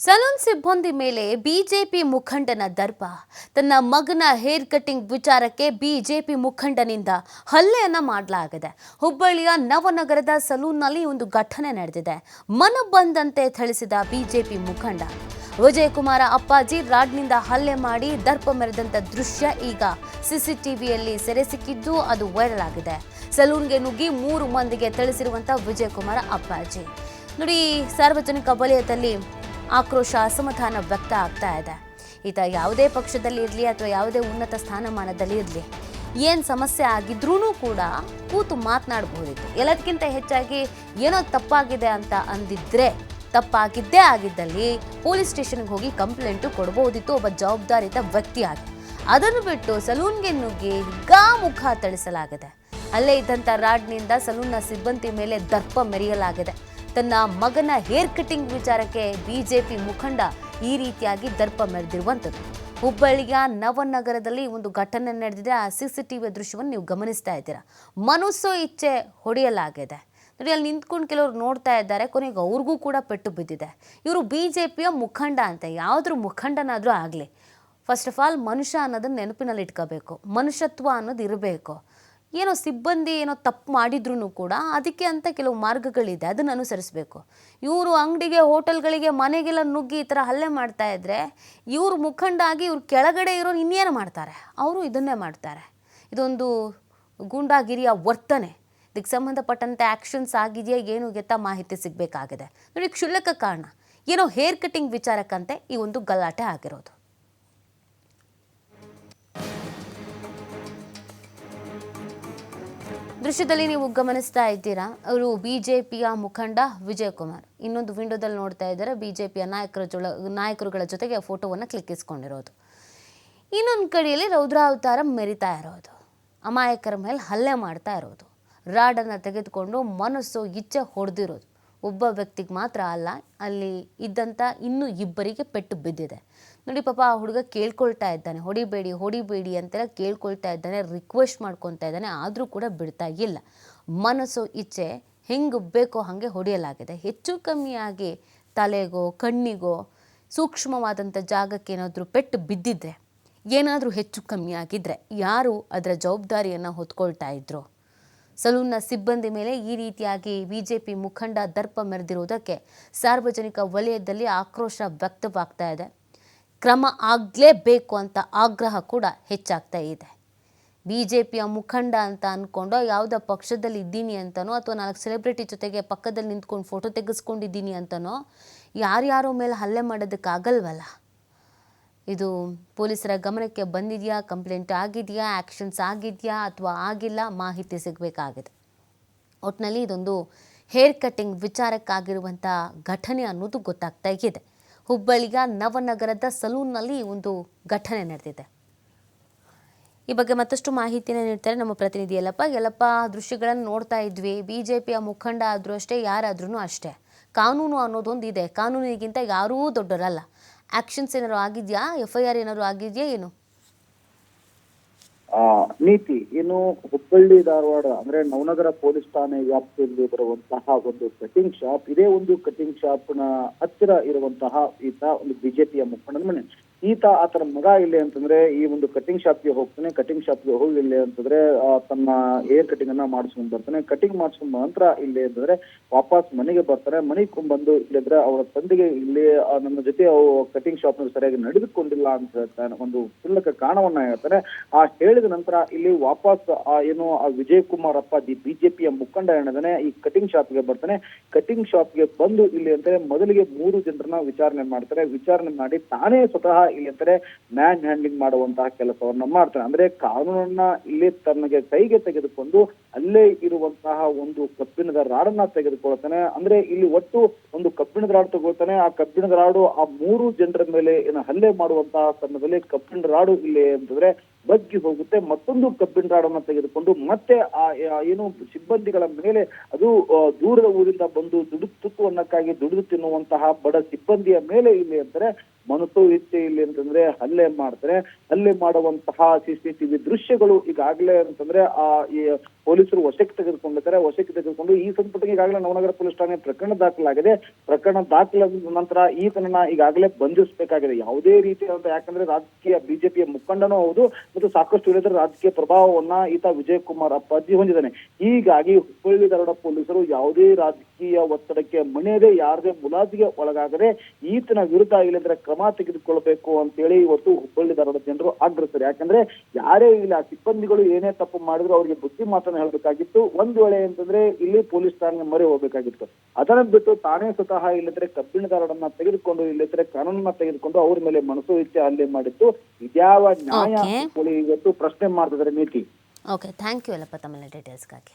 Salon ಸಿಬ್ಬಂದಿ ಮೇಲೆ BJP ಮುಖಂಡನ ದರ್ಪ. ತನ್ನ ಮಗನ ಹೇರ್ ಕಟಿಂಗ್ ವಿಚಾರಕ್ಕೆ ಬಿಜೆಪಿ ಮುಖಂಡನಿಂದ ಹಲ್ಲೆಯನ್ನ ಮಾಡಲಾಗಿದೆ. ಹುಬ್ಬಳ್ಳಿಯ ನವನಗರದ ಸಲೂನ್ನಲ್ಲಿ ಒಂದು ಘಟನೆ ನಡೆದಿದೆ. ಮನ ಬಂದಂತೆ ಥಳಿಸಿದ ಬಿಜೆಪಿ ಮುಖಂಡ ವಿಜಯಕುಮಾರ ಅಪ್ಪಾಜಿ ರಾಡ್ನಿಂದ ಹಲ್ಲೆ ಮಾಡಿ ದರ್ಪ ಮೆರೆದಂತ ದೃಶ್ಯ ಈಗ ಸಿಸಿಟಿವಿಯಲ್ಲಿ ಸೆರೆ ಸಿಕ್ಕಿದ್ದು ಅದು ವೈರಲ್ ಆಗಿದೆ. ಸಲೂನ್ಗೆ ನುಗ್ಗಿ 3 ಮಂದಿಗೆ ಥಳಿಸಿರುವಂತ ವಿಜಯಕುಮಾರ ಅಪ್ಪಾಜಿ ನೋಡಿ, ಸಾರ್ವಜನಿಕ ವಲಯದಲ್ಲಿ ಆಕ್ರೋಶ ಅಸಮಾಧಾನ ವ್ಯಕ್ತ ಆಗ್ತಾ ಇದೆ. ಈತ ಯಾವುದೇ ಪಕ್ಷದಲ್ಲಿ ಇರಲಿ ಅಥವಾ ಯಾವುದೇ ಉನ್ನತ ಸ್ಥಾನಮಾನದಲ್ಲಿ ಇರಲಿ, ಏನು ಸಮಸ್ಯೆ ಆಗಿದ್ರೂ ಕೂಡ ಕೂತು ಮಾತನಾಡಬಹುದಿತ್ತು. ಎಲ್ಲದಕ್ಕಿಂತ ಹೆಚ್ಚಾಗಿ ಏನೋ ತಪ್ಪಾಗಿದೆ ಅಂತ ಅಂದಿದ್ರೆ, ತಪ್ಪಾಗಿದ್ದೇ ಆಗಿದ್ದಲ್ಲಿ ಪೊಲೀಸ್ ಸ್ಟೇಷನ್ಗೆ ಹೋಗಿ ಕಂಪ್ಲೇಂಟು ಕೊಡಬಹುದಿತ್ತು ಒಬ್ಬ ಜವಾಬ್ದಾರಿತ ವ್ಯಕ್ತಿಯಾಗಿ. ಅದನ್ನು ಬಿಟ್ಟು ಸಲೂನ್ಗೆ ನುಗ್ಗಿ ಮುಖ ಥಳಿಸಲಾಗಿದೆ. ಅಲ್ಲೇ ಇದ್ದಂಥ ರಾಡ್ನಿಂದ ಸಲೂನ್ನ ಸಿಬ್ಬಂದಿ ಮೇಲೆ ದರ್ಪ ಮೆರೆಯಲಾಗಿದೆ. ತನ್ನ ಮಗನ ಹೇರ್ ಕಟಿಂಗ್ ವಿಚಾರಕ್ಕೆ ಬಿಜೆಪಿ ಮುಖಂಡ ಈ ರೀತಿಯಾಗಿ ದರ್ಪ ಮೆರೆದಿರುವಂಥದ್ದು. ಹುಬ್ಬಳ್ಳಿಯ ನವನಗರದಲ್ಲಿ ಒಂದು ಘಟನೆ ನಡೆದಿದೆ. ಆ ಸಿಸಿಟಿವಿ ದೃಶ್ಯವನ್ನು ನೀವು ಗಮನಿಸ್ತಾ ಇದ್ದೀರಾ. ಮನಸ್ಸು ಇಚ್ಛೆ ಹೊಡೆಯಲಾಗಿದೆ ನೋಡಿ. ಅಲ್ಲಿ ನಿಂತ್ಕೊಂಡು ಕೆಲವರು ನೋಡ್ತಾ ಇದ್ದಾರೆ. ಕೊನೆಗೆ ಅವ್ರಿಗೂ ಕೂಡ ಪೆಟ್ಟು ಬಿದ್ದಿದೆ. ಇವರು ಬಿಜೆಪಿಯ ಮುಖಂಡ ಅಂತ, ಯಾವುದ್ರ ಮುಖಂಡನಾದರೂ ಆಗಲಿ, ಫಸ್ಟ್ ಆಫ್ ಆಲ್ ಮನುಷ್ಯ ಅನ್ನೋದನ್ನ ನೆನಪಿನಲ್ಲಿ ಇಟ್ಕೋಬೇಕು. ಮನುಷ್ಯತ್ವ ಅನ್ನೋದು ಇರಬೇಕು. ಏನೋ ಸಿಬ್ಬಂದಿ ಏನೋ ತಪ್ಪು ಮಾಡಿದ್ರೂ ಕೂಡ ಅದಕ್ಕೆ ಅಂತ ಕೆಲವು ಮಾರ್ಗಗಳಿದೆ, ಅದನ್ನು ಅನುಸರಿಸಬೇಕು. ಇವರು ಅಂಗಡಿಗೆ, ಹೋಟೆಲ್ಗಳಿಗೆ, ಮನೆಗೆಲ್ಲ ನುಗ್ಗಿ ಈ ಥರ ಹಲ್ಲೆ ಮಾಡ್ತಾ ಇದ್ದರೆ ಇವರು ಮುಖಂಡ ಆಗಿ ಇವ್ರು ಕೆಳಗಡೆ ಇರೋರು ಇನ್ನೇನು ಮಾಡ್ತಾರೆ? ಅವರು ಇದನ್ನೇ ಮಾಡ್ತಾರೆ. ಇದೊಂದು ಗೂಂಡಾಗಿರಿಯ ವರ್ತನೆ. ಇದಕ್ಕೆ ಸಂಬಂಧಪಟ್ಟಂತೆ ಆ್ಯಕ್ಷನ್ಸ್ ಆಗಿದೆಯಾ ಏನು ಗೆತ್ತ ಮಾಹಿತಿ ಸಿಗಬೇಕಾಗಿದೆ ನೋಡಿ. ಕ್ಷುಲ್ಲಕ ಕಾರಣ ಏನೋ ಹೇರ್ ಕಟಿಂಗ್ ವಿಚಾರಕ್ಕಂತೆ ಈ ಒಂದು ಗಲಾಟೆ ಆಗಿರೋದು. ದೃಶ್ಯದಲ್ಲಿ ನೀವು ಗಮನಿಸ್ತಾ ಇದ್ದೀರಾ, ಅವರು ಬಿಜೆಪಿಯ ಮುಖಂಡ ವಿಜಯಕುಮಾರ್. ಇನ್ನೊಂದು ವಿಂಡೋದಲ್ಲಿ ನೋಡ್ತಾ ಇದ್ದಾರೆ ಬಿಜೆಪಿಯ ನಾಯಕರುಗಳ ಜೊತೆಗೆ ಫೋಟೋವನ್ನು ಕ್ಲಿಕ್ಕಿಸ್ಕೊಂಡಿರೋದು. ಇನ್ನೊಂದು ಕಡೆಯಲ್ಲಿ ರೌದ್ರಾವತಾರ ಮೆರಿತಾ ಇರೋದು, ಅಮಾಯಕರ ಮೇಲೆ ಹಲ್ಲೆ ಮಾಡ್ತಾ ಇರೋದು, ರಾಡನ್ನು ತೆಗೆದುಕೊಂಡು ಮನಸ್ಸು ಇಚ್ಛೆ ಹೊಡೆದಿರೋದು. ಒಬ್ಬ ವ್ಯಕ್ತಿಗೆ ಮಾತ್ರ ಅಲ್ಲ, ಅಲ್ಲಿ ಇದ್ದಂಥ ಇನ್ನೂ 2 ಪೆಟ್ಟು ಬಿದ್ದಿದೆ ನೋಡಿ. ಪಾಪ ಆ ಹುಡುಗ ಕೇಳ್ಕೊಳ್ತಾ ಇದ್ದಾನೆ, ಹೊಡಿಬೇಡಿ ಹೊಡಿಬೇಡಿ ಅಂತೆಲ್ಲ ಕೇಳ್ಕೊಳ್ತಾ ಇದ್ದಾನೆ, ರಿಕ್ವೆಸ್ಟ್ ಮಾಡ್ಕೊತಾ ಇದ್ದಾನೆ. ಆದರೂ ಕೂಡ ಬಿಡ್ತಾ ಇಲ್ಲ. ಮನಸ್ಸು ಇಚ್ಛೆ ಹೆಂಗೆ ಬೇಕೋ ಹಾಗೆ ಹೊಡೆಯಲಾಗಿದೆ. ಹೆಚ್ಚು ಕಮ್ಮಿಯಾಗಿ ತಲೆಗೋ ಕಣ್ಣಿಗೋ ಸೂಕ್ಷ್ಮವಾದಂಥ ಜಾಗಕ್ಕೆ ಏನಾದರೂ ಪೆಟ್ಟು ಬಿದ್ದಿದ್ರೆ, ಏನಾದರೂ ಹೆಚ್ಚು ಕಮ್ಮಿ ಆಗಿದ್ದರೆ ಯಾರು ಅದರ ಜವಾಬ್ದಾರಿಯನ್ನು ಹೊತ್ಕೊಳ್ತಾ ಇದ್ರು? ಸಲೂನ್ನ ಸಿಬ್ಬಂದಿ ಮೇಲೆ ಈ ರೀತಿಯಾಗಿ ಬಿಜೆಪಿ ಮುಖಂಡ ದರ್ಪ ಮೆರೆದಿರುವುದಕ್ಕೆ ಸಾರ್ವಜನಿಕ ವಲಯದಲ್ಲಿ ಆಕ್ರೋಶ ವ್ಯಕ್ತವಾಗ್ತಾ ಇದೆ. ಕ್ರಮ ಆಗಲೇಬೇಕು ಅಂತ ಆಗ್ರಹ ಕೂಡ ಹೆಚ್ಚಾಗ್ತಾ ಇದೆ. ಬಿಜೆಪಿಯ ಮುಖಂಡ ಅಂತ ಅಂದ್ಕೊಂಡು ಯಾವುದೋ ಪಕ್ಷದಲ್ಲಿ ಇದ್ದೀನಿ ಅಂತನೋ ಅಥವಾ 4 ಸೆಲೆಬ್ರಿಟಿ ಜೊತೆಗೆ ಪಕ್ಕದಲ್ಲಿ ನಿಂತ್ಕೊಂಡು ಫೋಟೋ ತೆಗೆಸ್ಕೊಂಡಿದ್ದೀನಿ ಅಂತನೋ ಯಾರ್ಯಾರೋ ಮೇಲೆ ಹಲ್ಲೆ ಮಾಡೋದಕ್ಕಾಗಲ್ವಲ್ಲ. ಇದು ಪೊಲೀಸರ ಗಮನಕ್ಕೆ ಬಂದಿದೆಯಾ, ಕಂಪ್ಲೇಂಟ್ ಆಗಿದೆಯಾ, ಆ್ಯಕ್ಷನ್ಸ್ ಆಗಿದೆಯಾ ಅಥವಾ ಆಗಿಲ್ಲ, ಮಾಹಿತಿ ಸಿಗಬೇಕಾಗಿದೆ. ಒಟ್ಟಿನಲ್ಲಿ ಇದೊಂದು ಹೇರ್ ಕಟಿಂಗ್ ವಿಚಾರಕ್ಕಾಗಿರುವಂಥ ಘಟನೆ ಅನ್ನೋದು ಗೊತ್ತಾಗ್ತಾ ಇದೆ. ಹುಬ್ಬಳ್ಳಿಯ ನವನಗರದ ಸಲೂನ್ನಲ್ಲಿ ಒಂದು ಘಟನೆ ನಡೆದಿದೆ. ಈ ಬಗ್ಗೆ ಮತ್ತಷ್ಟು ಮಾಹಿತಿನ ನೀಡ್ತಾರೆ ನಮ್ಮ ಪ್ರತಿನಿಧಿ ಯಲ್ಲಪ್ಪ. ದೃಶ್ಯಗಳನ್ನು ನೋಡ್ತಾ ಇದ್ವಿ. ಬಿಜೆಪಿಯ ಮುಖಂಡ ಆದರೂ ಅಷ್ಟೇ, ಯಾರಾದ್ರೂ ಅಷ್ಟೇ, ಕಾನೂನು ಅನ್ನೋದೊಂದು ಇದೆ. ಕಾನೂನಿಗಿಂತ ಯಾರೂ ದೊಡ್ಡರಲ್ಲ. ಆಕ್ಷನ್ಸ್ ಏನಾದ್ರು ಆಗಿದೆಯಾ? FIR ಏನಾದ್ರು ಆಗಿದೆಯಾ ಏನು? ನೀತಿ ಏನು, ಹುಬ್ಬಳ್ಳಿ ಧಾರವಾಡ ಅಂದ್ರೆ ನವನಗರ ಪೊಲೀಸ್ ಠಾಣೆ ವ್ಯಾಪ್ತಿಯಲ್ಲಿ ಬರುವಂತಹ ಒಂದು ಕಟಿಂಗ್ ಶಾಪ್, ಇದೇ ಒಂದು ಕಟಿಂಗ್ ಶಾಪ್ ನ ಹತ್ತಿರ ಇರುವಂತಹ ಈತ ಒಂದು ಬಿಜೆಪಿಯ ಮುಖಂಡನ ಮನೆ. ಈತ ಆತನ ಮಗ ಇಲ್ಲಿ ಅಂತಂದ್ರೆ ಈ ಒಂದು ಕಟಿಂಗ್ ಶಾಪ್ಗೆ ಹೋಗ್ತಾನೆ. ಕಟಿಂಗ್ ಶಾಪ್ಗೆ ಹೋಗಿ ಇಲ್ಲಿ ಅಂತಂದ್ರೆ ತನ್ನ ಹೇರ್ ಕಟಿಂಗ್ ಅನ್ನ ಮಾಡಿಸ್ಕೊಂಡ್ ಬರ್ತಾನೆ. ಕಟಿಂಗ್ ಮಾಡಿಸ್ಕೊಂಡ್ ನಂತರ ಇಲ್ಲಿ ಅಂತಂದ್ರೆ ವಾಪಸ್ ಮನೆಗೆ ಬರ್ತಾರೆ. ಮನೆಗೆ ಬಂದು ಇಲ್ಲಿದ್ರೆ ಅವರ ತಂದೆಗೆ ಇಲ್ಲಿ ನನ್ನ ಜೊತೆ ಕಟಿಂಗ್ ಶಾಪ್ ನಲ್ಲಿ ಸರಿಯಾಗಿ ನಡೆದುಕೊಂಡಿಲ್ಲ ಅಂತ ಹೇಳ್ತಾನೆ. ಒಂದು ಕ್ಷುಲ್ಲಕ ಕಾರಣವನ್ನ ಹೇಳ್ತಾನೆ. ಆ ಹೇಳಿದ ನಂತರ ಇಲ್ಲಿ ವಾಪಸ್ ಏನು ವಿಜಯಕುಮಾರ್ ಅಪ್ಪಾಜಿ ಬಿಜೆಪಿಯ ಮುಖಂಡ ಏನಿದಾನೆ ಈ ಕಟಿಂಗ್ ಶಾಪ್ಗೆ ಬರ್ತಾನೆ. ಕಟಿಂಗ್ ಶಾಪ್ಗೆ ಬಂದು ಇಲ್ಲಿ ಅಂತಾರೆ ಮೊದಲಿಗೆ 3 ಜನರನ್ನ ವಿಚಾರಣೆ ಮಾಡ್ತಾರೆ. ವಿಚಾರಣೆ ಮಾಡಿ ತಾನೇ ಸ್ವತಃ ಇಲ್ಲಿ ಅಂತಾರೆ ಮ್ಯಾನ್ ಹ್ಯಾಂಡ್ಲಿಂಗ್ ಮಾಡುವಂತಹ ಕೆಲಸವನ್ನ ಮಾಡ್ತಾನೆ. ಅಂದ್ರೆ ಕಾನೂನನ್ನ ಇಲ್ಲಿ ತನಗೆ ಕೈಗೆ ತೆಗೆದುಕೊಂಡು ಅಲ್ಲೇ ಇರುವಂತಹ ಒಂದು ಕಬ್ಬಿಣದ ರಾಡನ್ನ ತೆಗೆದುಕೊಳ್ತಾನೆ. ಅಂದ್ರೆ ಇಲ್ಲಿ ಒಟ್ಟು ಒಂದು ಕಬ್ಬಿಣದ ರಾಡು ತಗೊಳ್ತಾನೆ. ಆ ಕಬ್ಬಿಣದ ರಾಡು ಆ 3 ಜನರ ಮೇಲೆ ಏನು ಹಲ್ಲೆ ಮಾಡುವಂತಹ ಸಮಯದಲ್ಲಿ ಕಬ್ಬಿಣದ ರಾಡು ಇಲ್ಲಿ ಅಂತಂದ್ರೆ ಬಗ್ಗಿ ಹೋಗುತ್ತೆ. ಮತ್ತೊಂದು ಕಬ್ಬಿಣ ರಾಡನ್ನ ತೆಗೆದುಕೊಂಡು ಮತ್ತೆ ಆ ಏನು ಸಿಬ್ಬಂದಿಗಳ ಮೇಲೆ, ಅದು ದೂರದ ಊರಿಂದ ಬಂದು ತುತ್ತುವನ್ನಕ್ಕಾಗಿ ದುಡಿದು ತಿನ್ನುವಂತಹ ಬಡ ಸಿಬ್ಬಂದಿಯ ಮೇಲೆ ಇಲ್ಲಿ ಅಂತಾರೆ ಮನಸ್ಸು ಇಚ್ಛೆ ಇಲ್ಲಿ ಅಂತಂದ್ರೆ ಹಲ್ಲೆ ಮಾಡ್ತಾರೆ. ಹಲ್ಲೆ ಮಾಡುವಂತಹ CCTV ದೃಶ್ಯಗಳು ಈಗಾಗಲೇ ಅಂತಂದ್ರೆ ಈ ಪೊಲೀಸರು ವಶಕ್ಕೆ ತೆಗೆದುಕೊಂಡಿದ್ದಾರೆ. ವಶಕ್ಕೆ ತೆಗೆದುಕೊಂಡು ಈ ಸಂಪುಟಕ್ಕೆ ಈಗಾಗಲೇ ನವನಗರ ಪೊಲೀಸ್ ಠಾಣೆ ಪ್ರಕರಣ ದಾಖಲಾಗಿದೆ. ಪ್ರಕರಣ ದಾಖಲಾದ ನಂತರ ಈತನನ್ನ ಈಗಾಗಲೇ ಬಂಧಿಸಬೇಕಾಗಿದೆ. ಯಾವುದೇ ರೀತಿಯಾದಂತ, ಯಾಕಂದ್ರೆ ರಾಜಕೀಯ ಬಿಜೆಪಿಯ ಮುಖಂಡನೂ ಹೌದು ಮತ್ತು ಸಾಕಷ್ಟು ಹೇಳಿದ್ರೆ ರಾಜಕೀಯ ಪ್ರಭಾವವನ್ನ ಈತ ವಿಜಯ್ ಕುಮಾರ್ ಅಪ್ಪಾಜಿ ಹೊಂದಿದ್ದಾನೆ. ಹೀಗಾಗಿ ಹುಬ್ಬಳ್ಳಿ ಧಾರವಾಡ ಪೊಲೀಸರು ಯಾವುದೇ ರಾಜಕೀಯ ಒತ್ತಡಕ್ಕೆ ಮಣಿಯದೆ, ಯಾರದೇ ಮುಲಾಜಿಗೆ ಒಳಗಾಗದೆ ಈತನ ವಿರುದ್ಧ ಇಲ್ಲದ್ರೆ ಕ್ರಮ ತೆಗೆದುಕೊಳ್ಬೇಕು ಅಂತೇಳಿ ಇವತ್ತು ಹುಬ್ಬಳ್ಳಿ ಧಾರವಾಡ ಜನರು ಆಗ್ರಹಿಸ್ತಾರೆ. ಯಾಕಂದ್ರೆ ಯಾರೇ ಇಲ್ಲ ಸಿಬ್ಬಂದಿಗಳು ಏನೇ ತಪ್ಪು ಮಾಡಿದ್ರು ಅವರಿಗೆ ಬುದ್ಧಿ ಮಾತನ್ನ ಹೇಳ್ಬೇಕಾಗಿತ್ತು. ಒಂದ್ ವೇಳೆ ಅಂತಂದ್ರೆ ಇಲ್ಲಿ ಪೊಲೀಸ್ ಠಾಣೆಗೆ ಮೊರೆ ಹೋಗ್ಬೇಕಾಗಿತ್ತು. ಅದನ್ನ ಬಿಟ್ಟು ತಾನೇ ಸ್ವತಃ ಇಲ್ಲದ್ರೆ ಕಬ್ಬಿಣದಾರರನ್ನ ತೆಗೆದುಕೊಂಡು ಇಲ್ಲದ್ರೆ ಕಾನೂನನ್ನ ತೆಗೆದುಕೊಂಡು ಅವ್ರ ಮೇಲೆ ಮನಸು ಇಚ್ಛೆ ಹಲ್ಲೆ ಮಾಡಿತ್ತು. ಇದ್ಯಾವ ನ್ಯಾಯ ಇವತ್ತು ಪ್ರಶ್ನೆ ಮಾಡ್ತಿದ್ದಾರೆ ನೀತಿ. ಓಕೆ, ಥ್ಯಾಂಕ್ ಯು ಎಲ್ಲಪ್ಪ ತಮ್ಮ ಡೀಟೇಲ್ಸ್ಗಾಗಿ.